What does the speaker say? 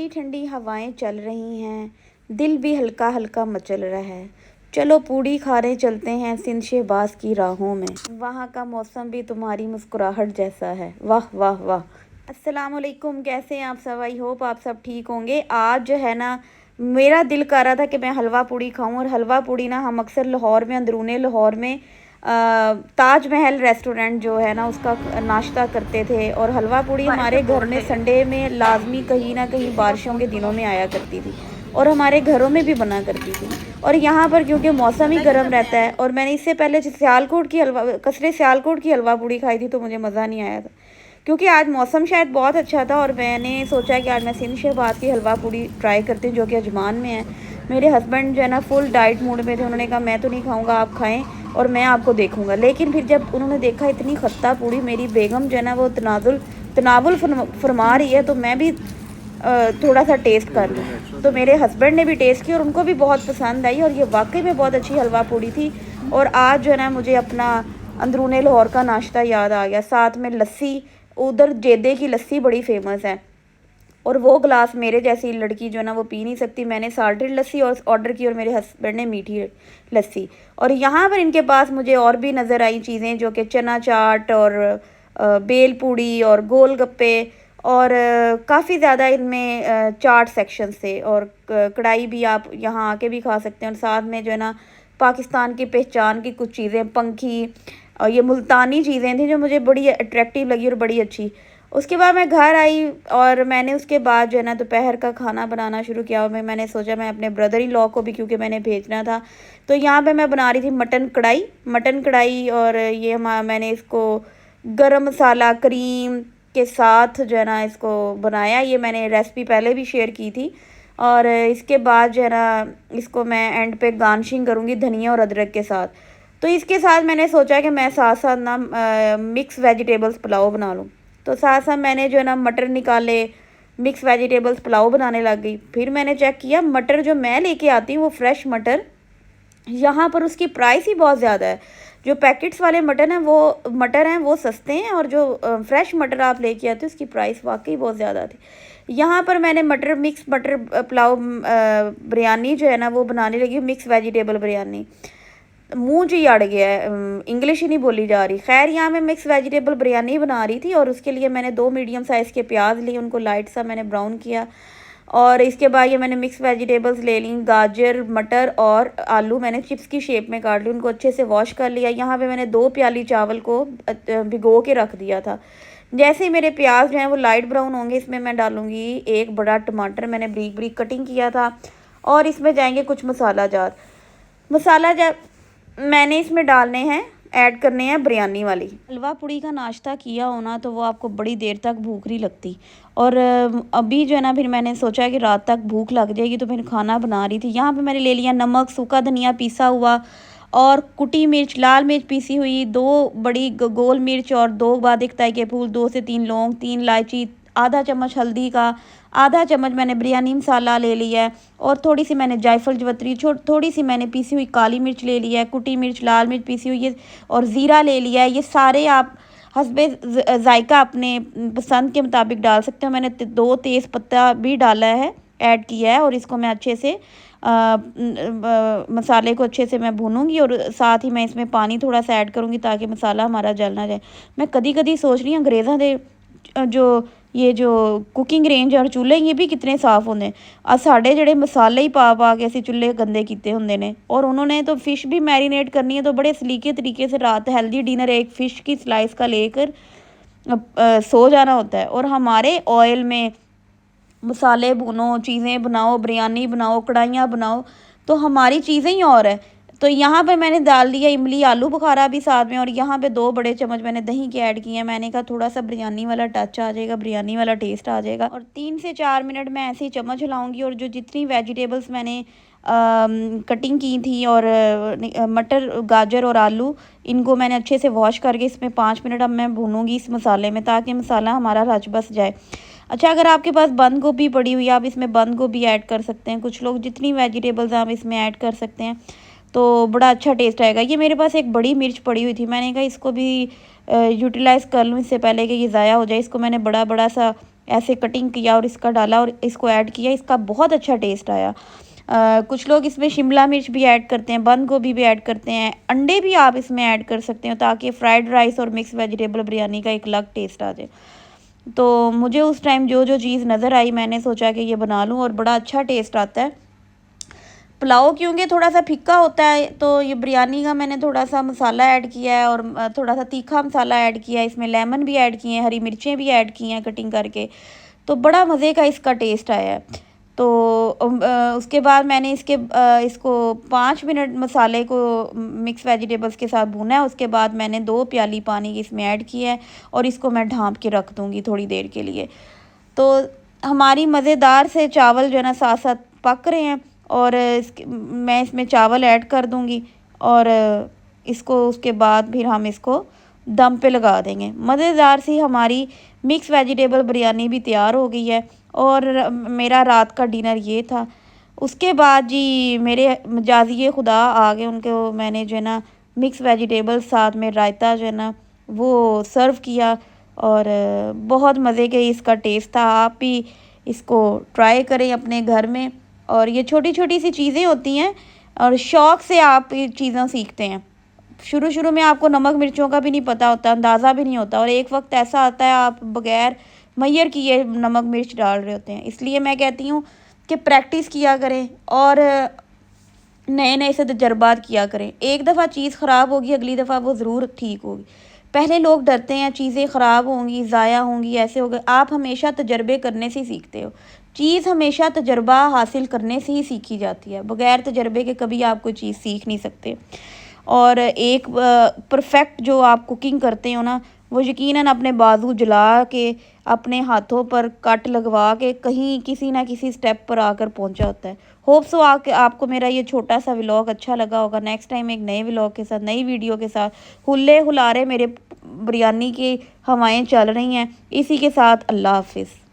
ठंडी हवाएं चल रही हैं, दिल भी हल्का हल्का मचल रहा है। चलो पूड़ी खाने चलते हैं सिंध शहबाज की राहों में। वहाँ का मौसम भी तुम्हारी मुस्कुराहट जैसा है। वाह वाह वाह। अस्सलाम वालेकुम, कैसे हैं आप सब? आई होप आप सब ठीक होंगे। आज जो है ना, मेरा दिल कर रहा था कि मैं हलवा पूड़ी खाऊं। और हलवा पूड़ी ना हम अक्सर लाहौर में, अंदरूने लाहौर में ताज महल रेस्टोरेंट जो है ना उसका नाश्ता करते थे। और हलवा पूड़ी हमारे घर में संडे में लाजमी कहीं ना कहीं बारिशों के दिनों में आया करती थी और हमारे घरों में भी बना करती थी। और यहाँ पर क्योंकि मौसम ही गर्म रहता है, और मैंने इससे पहले सियालकोट की कसरे सियालकोट की हलवा पूड़ी खाई थी तो मुझे मज़ा नहीं आया था, क्योंकि आज मौसम शायद बहुत अच्छा था। और मैंने सोचा कि आज मैं सिंध शहबाज की हलवा पूड़ी ट्राई करती हूँ जो कि अजमान में है। मेरे हस्बैंड जो है ना फुल डाइट मूड में थे। उन्होंने कहा मैं तो नहीं खाऊंगा, आप खाएं और मैं आपको देखूंगा। लेकिन फिर जब उन्होंने देखा इतनी खस्ता पूड़ी मेरी बेगम जो है ना वो तनावुल फरमा रही है, तो मैं भी थोड़ा सा टेस्ट कर लूँ। तो मेरे हस्बैंड ने भी टेस्ट की और उनको भी बहुत पसंद आई, और ये वाकई में बहुत अच्छी हलवा पूड़ी थी। और आज जो है ना मुझे अपना अंदरूने लाहौर का नाश्ता याद आ गया, साथ में लस्सी। उधर जेदे की लस्सी बड़ी फेमस है, और वो गिलास मेरे जैसी लड़की जो है ना वो पी नहीं सकती। मैंने साल्टेड लस्सी और ऑर्डर की और मेरे हस्बैंड ने मीठी लस्सी। और यहाँ पर इनके पास मुझे और भी नज़र आई चीज़ें, जो कि चना चाट और बेल पूड़ी और गोलगप्पे, और काफ़ी ज़्यादा इनमें चाट सेक्शंस थे। और कढ़ाई भी आप यहाँ आके भी खा सकते हैं। और साथ में जो है ना पाकिस्तान की पहचान की कुछ चीज़ें, पंखी और ये मुल्तानी चीज़ें थी जो मुझे बड़ी अट्रैक्टिव लगी और बड़ी अच्छी। उसके बाद मैं घर आई और मैंने उसके बाद जो है ना दोपहर का खाना बनाना शुरू किया। और मैंने सोचा मैं अपने ब्रदर इन लॉ को भी, क्योंकि मैंने भेजना था, तो यहाँ पे मैं बना रही थी मटन कढ़ाई। और ये मैंने इसको गरम मसाला क्रीम के साथ जो है ना इसको बनाया। ये मैंने रेसिपी पहले भी शेयर की थी। और इसके बाद जो है ना इसको मैं एंड पे गार्निशिंग करूँगी धनिया और अदरक के साथ। तो इसके साथ मैंने सोचा कि मैं साथ साथ ना मिक्स वेजिटेबल्स पुलाव बना लूँ। तो साथ साथ मैंने जो है ना मटर निकाले, मिक्स वेजिटेबल्स पुलाव बनाने लग गई। फिर मैंने चेक किया मटर जो मैं लेके आती हूँ वो फ्रेश मटर, यहाँ पर उसकी प्राइस ही बहुत ज़्यादा है। जो पैकेट्स वाले मटर हैं वो सस्ते हैं, और जो फ्रेश मटर आप लेके आते हो उसकी प्राइस वाकई बहुत ज़्यादा थी। यहाँ पर मैंने मिक्स मटर पुलाव बिरयानी जो है ना वो बनाने लगी, मिक्स वेजिटेबल बिरयानी। मुंह जी अड़ गया है, इंग्लिश ही नहीं बोली जा रही। खैर यहाँ मैं मिक्स वेजिटेबल बिरयानी बना रही थी, और उसके लिए मैंने 2 मीडियम साइज़ के प्याज लिए, उनको लाइट सा मैंने ब्राउन किया। और इसके बाद ये मैंने मिक्स वेजिटेबल्स ले ली, गाजर मटर और आलू मैंने चिप्स की शेप में काट ली, उनको अच्छे से वॉश कर लिया। यहाँ पे मैंने 2 प्याली चावल को भिगो के रख दिया था। जैसे ही मेरे प्याज जो हैं वो लाइट ब्राउन होंगे, इसमें मैं डालूँगी 1 बड़ा टमाटर मैंने ब्रीक ब्रीक कटिंग किया था। और इसमें जाएंगे कुछ मसाला मैंने इसमें डालने हैं, ऐड करने हैं बिरयानी वाली। हलवा पूड़ी का नाश्ता किया होना तो वो आपको बड़ी देर तक भूख नहीं लगती। और अभी जो है ना फिर मैंने सोचा कि रात तक भूख लग जाएगी, तो फिर खाना बना रही थी। यहाँ पे मैंने ले लिया नमक, सूखा धनिया पीसा हुआ, और कुटी मिर्च, लाल मिर्च पीसी हुई, 2 बड़ी गोल मिर्च और 2 बादिक ताई के फूल, 2 से 3 लौंग, 3 इलायची, आधा चम्मच हल्दी का, आधा चम्मच मैंने बिरयानी मसाला ले लिया है, और थोड़ी सी मैंने जायफल जवत्री, थोड़ी सी मैंने पीसी हुई काली मिर्च ले लिया है, कुटी मिर्च, लाल मिर्च पीसी हुई है, और ज़ीरा ले लिया है। ये सारे आप हस्बे जायका अपने पसंद के मुताबिक डाल सकते हो। मैंने 2 तेज़ पत्ता भी डाला है, ऐड किया है। और इसको मैं अच्छे से मसाले को अच्छे से मैं भूनूंगी, और साथ ही मैं इसमें पानी थोड़ा सा ऐड करूँगी ताकि मसाला हमारा जल ना जाए। मैं कदी सोच रही हूँ अंग्रेज़ों के जो कुकिंग रेंज और चूल्हे ये भी कितने साफ़ होंगे। साढ़े जड़े मसाले ही पा के असी चूल्हे गंदे किए होंगे ने। और उन्होंने तो फ़िश भी मैरिनेट करनी है, तो बड़े सलीके तरीके से रात हेल्दी डिनर एक फ़िश की स्लाइस का लेकर सो जाना होता है। और हमारे ऑयल में मसाले भूनो, चीज़ें बनाओ, बिरयानी बनाओ, कढ़ाइयाँ बनाओ, तो हमारी चीज़ें ही और है। तो यहाँ पे मैंने डाल दिया इमली आलू बुखारा भी साथ में, और यहाँ पे 2 बड़े चम्मच मैंने दही के ऐड किए हैं। मैंने कहा थोड़ा सा बिरयानी वाला टच आ जाएगा, बिरयानी वाला टेस्ट आ जाएगा। और 3 से 4 मिनट मैं ऐसे ही चम्मच हिलाऊंगी। और जो जितनी वेजिटेबल्स मैंने कटिंग की थी, और मटर, गाजर और आलू, इनको मैंने अच्छे से वॉश करके इसमें 5 मिनट अब मैं भूनूंगी इस मसाले में, ताकि मसाला हमारा रच बस जाए। अच्छा, अगर आपके पास बंद गोभी पड़ी हुई है आप इसमें बंद गोभी ऐड कर सकते हैं। कुछ लोग जितनी वेजिटेबल्स आप इसमें ऐड कर सकते हैं, तो बड़ा अच्छा टेस्ट आएगा। ये मेरे पास एक बड़ी मिर्च पड़ी हुई थी, मैंने कहा इसको भी यूटिलाइज़ कर लूँ इससे पहले कि ये ज़ाया हो जाए। इसको मैंने बड़ा सा ऐसे कटिंग किया और इसका डाला और इसको ऐड किया, इसका बहुत अच्छा टेस्ट आया। कुछ लोग इसमें शिमला मिर्च भी ऐड करते हैं, बंद गोभी भी ऐड करते हैं, अंडे भी आप इसमें ऐड कर सकते हो ताकि फ्राइड राइस और मिक्स वेजिटेबल बिरयानी का एक अलग टेस्ट आ जाए। तो मुझे उस टाइम जो जो चीज़ नज़र आई मैंने सोचा कि ये बना लूँ और बड़ा अच्छा टेस्ट आता है। पुलाव क्योंकि थोड़ा सा फीका होता है, तो ये बिरयानी का मैंने थोड़ा सा मसाला ऐड किया है और थोड़ा सा तीखा मसाला ऐड किया है, इसमें लेमन भी ऐड किए हैं, हरी मिर्चें भी ऐड की हैं कटिंग करके, तो बड़ा मज़े का इसका टेस्ट आया है। तो उसके बाद मैंने इसको 5 मिनट मसाले को मिक्स वेजिटेबल्स के साथ भूना है। उसके बाद मैंने 2 प्याली पानी इसमें ऐड किया है और इसको मैं ढाँप के रख दूँगी थोड़ी देर के लिए। तो हमारी मज़ेदार से चावल जो है ना साथ साथ पक रहे हैं और मैं इसमें चावल ऐड कर दूँगी और इसको उसके बाद फिर हम इसको दम पे लगा देंगे। मज़ेदार सी हमारी मिक्स वेजिटेबल बिरयानी भी तैयार हो गई है और मेरा रात का डिनर ये था। उसके बाद जी मेरे मजाजिए खुदा आ गए, उनको मैंने जो है ना मिक्स वेजिटेबल साथ में रायता जो है ना वो सर्व किया और बहुत मज़े के इसका टेस्ट था। आप भी इसको ट्राई करें अपने घर में। और ये छोटी छोटी सी चीज़ें होती हैं और शौक़ से आप ये चीज़ें सीखते हैं। शुरू शुरू में आपको नमक मिर्चों का भी नहीं पता होता, अंदाज़ा भी नहीं होता और एक वक्त ऐसा आता है आप बग़ैर मैयर किए नमक मिर्च डाल रहे होते हैं। इसलिए मैं कहती हूँ कि प्रैक्टिस किया करें और नए नए से तजर्बात किया करें। एक दफ़ा चीज़ ख़राब होगी, अगली दफ़ा वो ज़रूर ठीक होगी। पहले लोग डरते हैं चीज़ें ख़राब होंगी, ज़ाया होंगी, ऐसे होगा। आप हमेशा तजर्बे करने से सीखते हो। चीज़ हमेशा तजर्बा हासिल करने से ही सीखी जाती है, बग़ैर तजर्बे के कभी आप कोई चीज़ सीख नहीं सकते। और एक परफेक्ट जो आप कुकिंग करते हो ना, वो यकीनन अपने बाजू जला के, अपने हाथों पर कट लगवा के कहीं किसी ना किसी स्टेप पर आकर पहुंचा होता है। होप सो आपको मेरा ये छोटा सा व्लॉग अच्छा लगा होगा। नेक्स्ट टाइम एक नए व्लॉग के साथ, नई वीडियो के साथ, हुल्ले हुलारे मेरे बिरयानी की हवाएं चल रही हैं। इसी के साथ अल्लाह हाफिज़।